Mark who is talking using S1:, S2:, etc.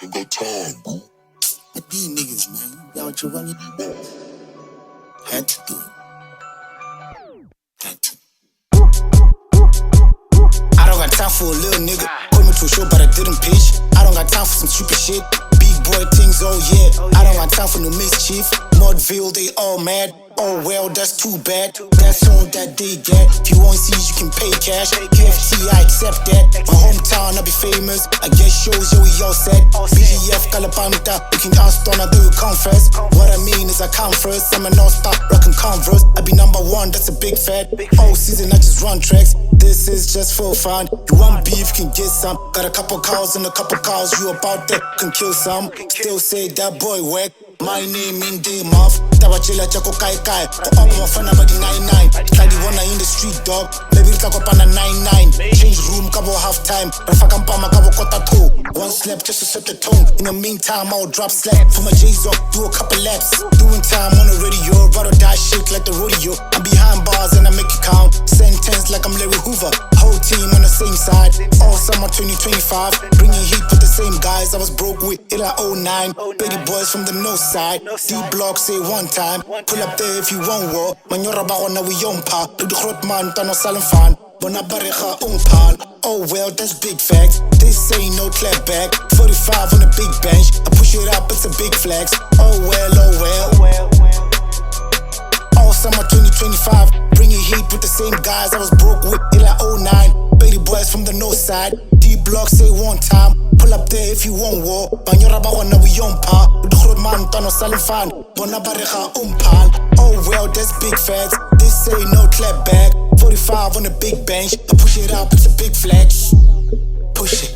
S1: Ain't got time, bro.
S2: But these niggas, man, y'all to run it. Had to do it. Had to. I don't got time for a little nigga. Called me to a show, but I didn't pitch. I don't got time for some stupid shit. Big boy things, oh yeah. I don't got time for no mischief. Mudville, they all mad. Oh well, that's too bad. That's all that they get. If you want C's, you can pay cash. KFT, I accept that. My hometown, I'll be famous. I get shows, yeah, we all set. BGF, Calapanta, we can dance on, I do it confess. What I mean is I come first. I'm an all-star, rockin' Converse. I be number one, that's a big fat. All season, I just run tracks. This is just for fun. You want beef, can get some. Got a couple cows and a couple cows. You about that, can kill some. Still say that boy whack. My name in the mouth. Tabachela chako kai kai. Ko ako mafana badi 99. Kadi wana in the street dog. Maybe kako pana 99. Change room kabo half time. Rafaka mpama kabo kota 2. One slap just to set the tone. In the meantime I'll drop slap. For my J's up, do a couple laps. Doing time on the radio. Rather die shit like the rodeo. I'm behind bars and I make it count. Sentence like I'm Larry Hoover. Whole team on the same side. All summer 2025. Bringing heat with the same guys I was broke with in like 09. Baby boys from the north side. D-block say one time. Pull up there if you want war. Manyora ba gona we yompa. Do the grot man tano salon fan. Bona barecha umpal. Oh well, that's big facts. This ain't no clap back. 45 on the big bench. I push it up, it's a big flex. Oh well, oh well. All summer 2025. Bringing heat with the same guys I was broke with in like 09. Baby boys from the north side. D-block say one time. Pull up there if you want war. Banyora ba gona we yompa. Do the grot man tano salon fan. Bona barecha umpal. Oh well, that's big facts. This ain't no clap back. 45 on the big bench. I push it up, it's a big flex. Push it.